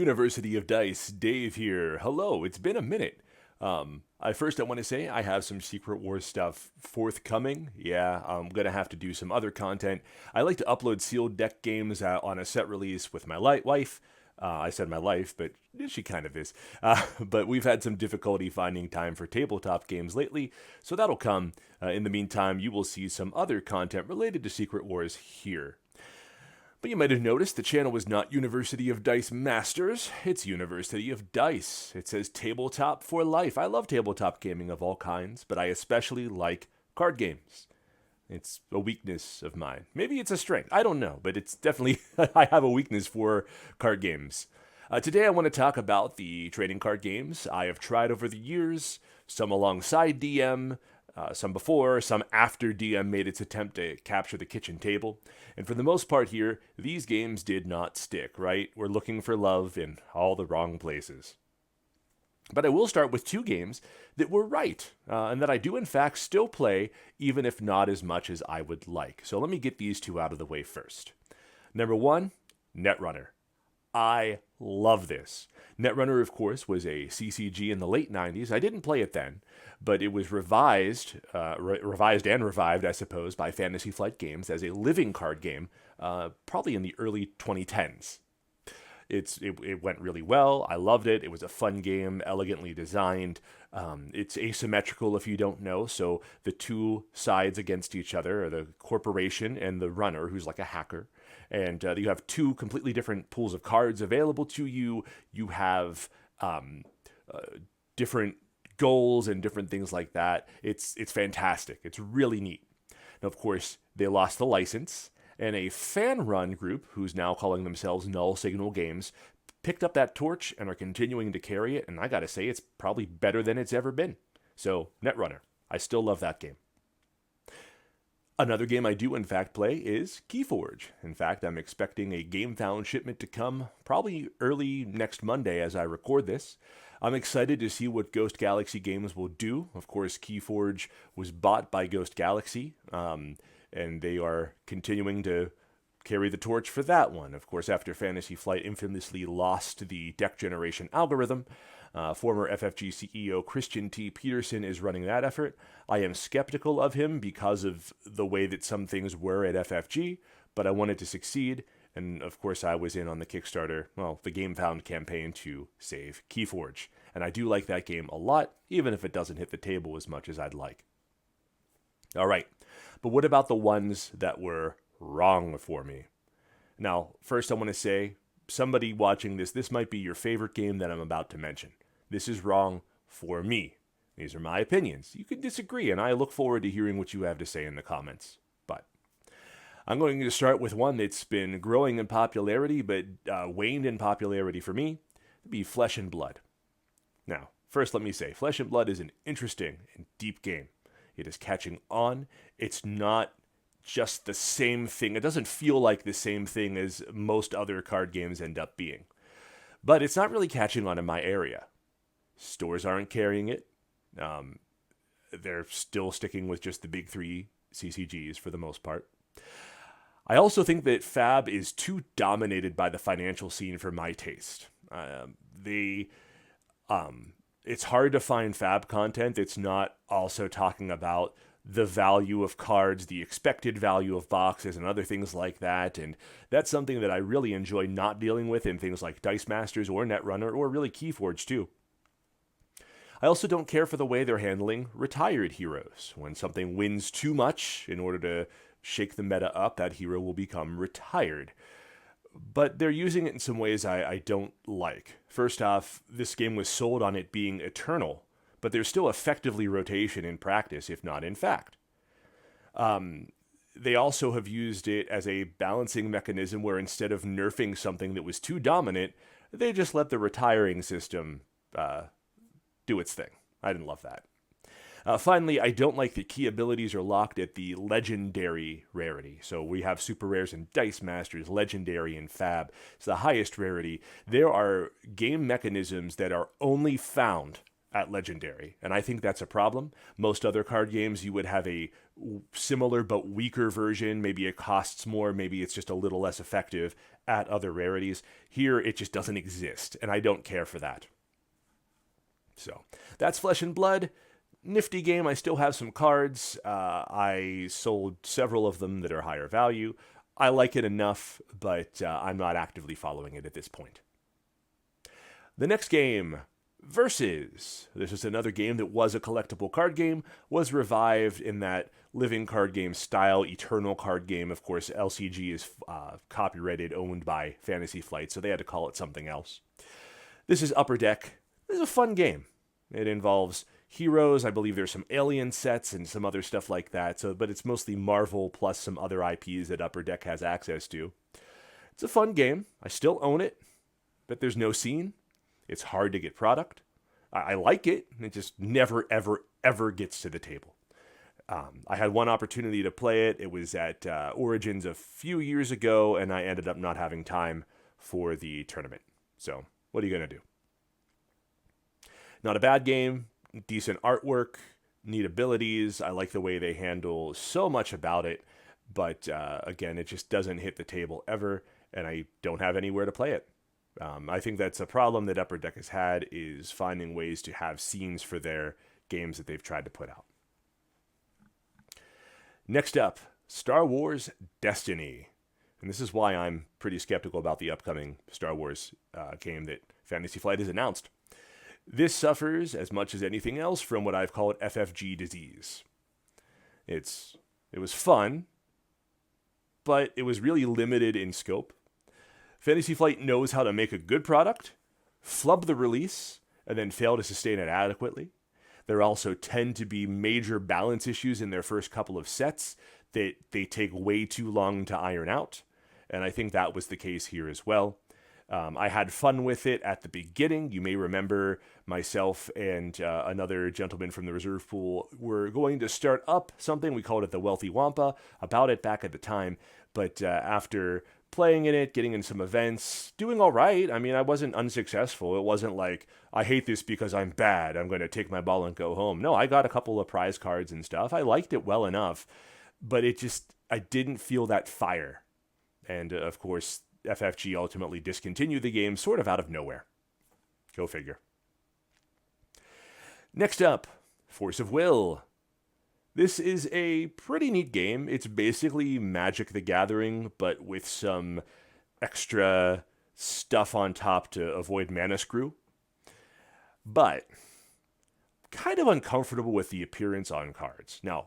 University of Dice, Dave here. Hello, it's been a minute. I want to say I have some Secret Wars stuff forthcoming. Yeah, I'm gonna have to do some other content. I like to upload sealed deck games on a set release with my wife. I said my life, but she kind of is. But we've had some difficulty finding time for tabletop games lately, so that'll come. In the meantime, you will see some other content related to Secret Wars here. But you might have noticed the channel is not University of Dice Masters, it's University of Dice. It says tabletop for life. I love tabletop gaming of all kinds, but I especially like card games. It's a weakness of mine. Maybe it's a strength. I don't know, but it's definitely, I have a weakness for card games. Today I want to talk about the trading card games I have tried over the years, some alongside DM, some before, some after DM made its attempt to capture the kitchen table. And for the most part here, these games did not stick, right? We're looking for love in all the wrong places. But I will start with two games that were right, and that I do in fact still play, even if not as much as I would like. So let me get these two out of the way first. Number one, Netrunner. I love this. Netrunner, of course, was a CCG in the late 90s. I didn't play it then, but it was revised and revived, I suppose, by Fantasy Flight Games as a living card game, probably in the early 2010s. It went really well. I loved it. It was a fun game, elegantly designed. It's asymmetrical if you don't know, so the two sides against each other are the corporation and the runner, who's like a hacker. And you have two completely different pools of cards available to you. You have different goals and different things like that. It's fantastic. It's really neat. Now, of course, they lost the license, and a fan-run group, who's now calling themselves Null Signal Games, picked up that torch and are continuing to carry it, and I gotta say, it's probably better than it's ever been. So, Netrunner. I still love that game. Another game I do in fact play is Keyforge. In fact, I'm expecting a GameFound shipment to come probably early next Monday as I record this. I'm excited to see what Ghost Galaxy Games will do. Of course, Keyforge was bought by Ghost Galaxy, and they are continuing to carry the torch for that one. Of course, after Fantasy Flight infamously lost the deck generation algorithm, former FFG CEO Christian T. Peterson is running that effort. I am skeptical of him because of the way that some things were at FFG, but I wanted to succeed, and of course I was in on the Kickstarter, the GameFound campaign to save Keyforge. And I do like that game a lot, even if it doesn't hit the table as much as I'd like. All right, but what about the ones that were wrong for me? Now, first I want to say, somebody watching this might be your favorite game that I'm about to mention. This is wrong for me. These are my opinions. You can disagree, and I look forward to hearing what you have to say in the comments. But I'm going to start with one that's been growing in popularity, but waned in popularity for me. It'd be Flesh and Blood. Now, first let me say, Flesh and Blood is an interesting and deep game. It is catching on. It's not just the same thing. It doesn't feel like the same thing as most other card games end up being. But it's not really catching on in my area. Stores aren't carrying it. They're still sticking with just the big three CCGs for the most part. I also think that Fab is too dominated by the financial scene for my taste. It's hard to find Fab content that's not also talking about the value of cards, the expected value of boxes, and other things like that. And that's something that I really enjoy not dealing with in things like Dice Masters or Netrunner, or really Keyforge too. I also don't care for the way they're handling retired heroes. When something wins too much, in order to shake the meta up, that hero will become retired. But they're using it in some ways I don't like. First off, this game was sold on it being eternal, but there's still effectively rotation in practice, if not in fact. They also have used it as a balancing mechanism where instead of nerfing something that was too dominant, they just let the retiring system do its thing. I didn't love that. Finally, I don't like that key abilities are locked at the legendary rarity. So we have super rares in Dice Masters, legendary and Fab. It's the highest rarity. There are game mechanisms that are only found at Legendary, and I think that's a problem. Most other card games, you would have a similar but weaker version. Maybe it costs more, maybe it's just a little less effective at other rarities. Here, it just doesn't exist, and I don't care for that. So, that's Flesh and Blood. Nifty game. I still have some cards. I sold several of them that are higher value. I like it enough, but I'm not actively following it at this point. The next game, Versus. This is another game that was a collectible card game, was revived in that living card game style, eternal card game. Of course, LCG is copyrighted, owned by Fantasy Flight, so they had to call it something else. This is Upper Deck. This is a fun game. It involves heroes. I believe there's some alien sets and some other stuff like that. But it's mostly Marvel plus some other IPs that Upper Deck has access to. It's a fun game. I still own it, but there's no scene. It's hard to get product. I like it. It just never, ever, ever gets to the table. I had one opportunity to play it. It was at Origins a few years ago, and I ended up not having time for the tournament. So, what are you going to do? Not a bad game. Decent artwork. Neat abilities. I like the way they handle so much about it. But, again, it just doesn't hit the table ever, and I don't have anywhere to play it. I think that's a problem that Upper Deck has had, is finding ways to have scenes for their games that they've tried to put out. Next up, Star Wars Destiny. And this is why I'm pretty skeptical about the upcoming Star Wars game that Fantasy Flight has announced. This suffers, as much as anything else, from what I've called FFG disease. It was fun, but it was really limited in scope. Fantasy Flight knows how to make a good product, flub the release, and then fail to sustain it adequately. There also tend to be major balance issues in their first couple of sets that they take way too long to iron out, and I think that was the case here as well. I had fun with it at the beginning. You may remember myself and another gentleman from the reserve pool were going to start up something. We called it the Wealthy Wampa, about it back at the time, but after playing in it, getting in some events, doing all right. I mean, I wasn't unsuccessful. It wasn't like, I hate this because I'm bad, I'm going to take my ball and go home. No, I got a couple of prize cards and stuff. I liked it well enough, but I didn't feel that fire. And of course, FFG ultimately discontinued the game sort of out of nowhere. Go figure. Next up, Force of Will. This is a pretty neat game. It's basically Magic the Gathering, but with some extra stuff on top to avoid mana screw. But kind of uncomfortable with the appearance on cards. Now,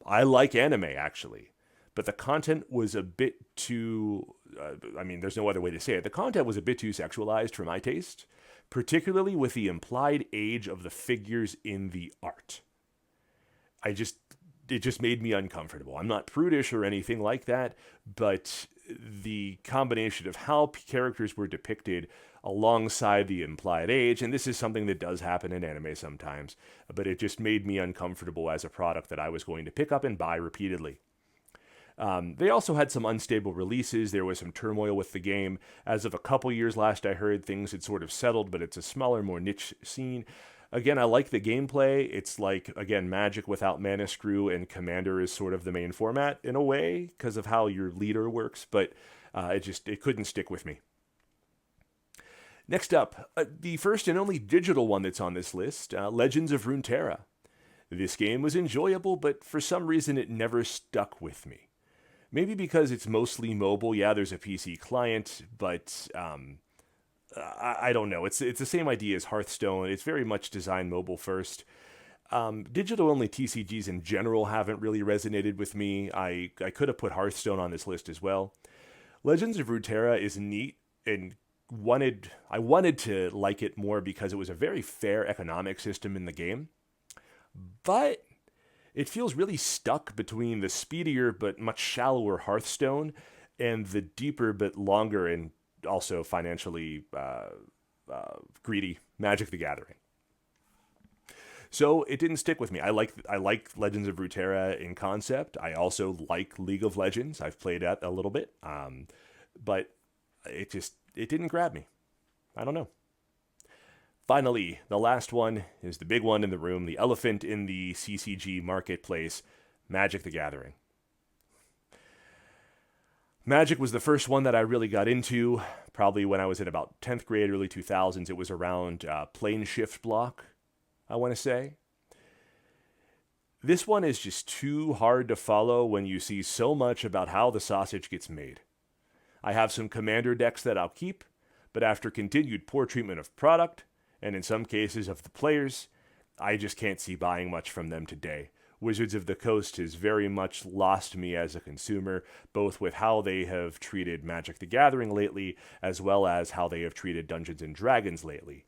I like anime, actually, but the content was a bit too... there's no other way to say it. The content was a bit too sexualized for my taste, particularly with the implied age of the figures in the art. It just made me uncomfortable. I'm not prudish or anything like that, but the combination of how characters were depicted alongside the implied age, and this is something that does happen in anime sometimes, but it just made me uncomfortable as a product that I was going to pick up and buy repeatedly. They also had some unstable releases. There was some turmoil with the game. As of a couple years last I heard, things had sort of settled, but it's a smaller, more niche scene. Again, I like the gameplay. It's like, again, Magic without mana screw, and Commander is sort of the main format in a way because of how your leader works, but it couldn't stick with me. Next up, the first and only digital one that's on this list, Legends of Runeterra. This game was enjoyable, but for some reason it never stuck with me. Maybe because it's mostly mobile. Yeah, there's a PC client, but I don't know. It's the same idea as Hearthstone. It's very much designed mobile first. Digital-only TCGs in general haven't really resonated with me. I could have put Hearthstone on this list as well. Legends of Runeterra is neat, and I wanted to like it more because it was a very fair economic system in the game. But it feels really stuck between the speedier but much shallower Hearthstone and the deeper but longer and also financially greedy Magic the Gathering. So it didn't stick with me. I like Legends of Runeterra in concept. I also like League of Legends. I've played that a little bit, but it didn't grab me. I don't know. Finally, the last one is the big one in the room, the elephant in the CCG marketplace, Magic the Gathering. Magic was the first one that I really got into, probably when I was in about 10th grade, early 2000s. It was around Plane Shift Block, I want to say. This one is just too hard to follow when you see so much about how the sausage gets made. I have some commander decks that I'll keep, but after continued poor treatment of product, and in some cases of the players, I just can't see buying much from them today. Wizards of the Coast has very much lost me as a consumer, both with how they have treated Magic the Gathering lately, as well as how they have treated Dungeons and Dragons lately.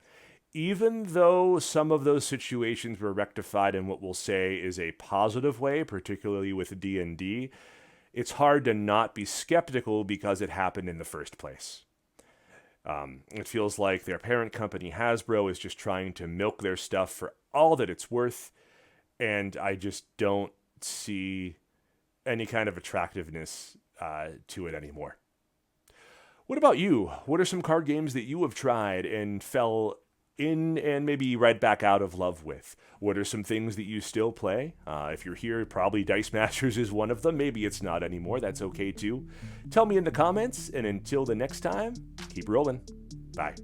Even though some of those situations were rectified in what we'll say is a positive way, particularly with D&D, it's hard to not be skeptical because it happened in the first place. It feels like their parent company, Hasbro, is just trying to milk their stuff for all that it's worth, and I just don't see any kind of attractiveness to it anymore. What about you? What are some card games that you have tried and fell in and maybe right back out of love with? What are some things that you still play? If you're here, probably Dice Masters is one of them. Maybe it's not anymore. That's okay too. Tell me in the comments, and until the next time, keep rolling. Bye.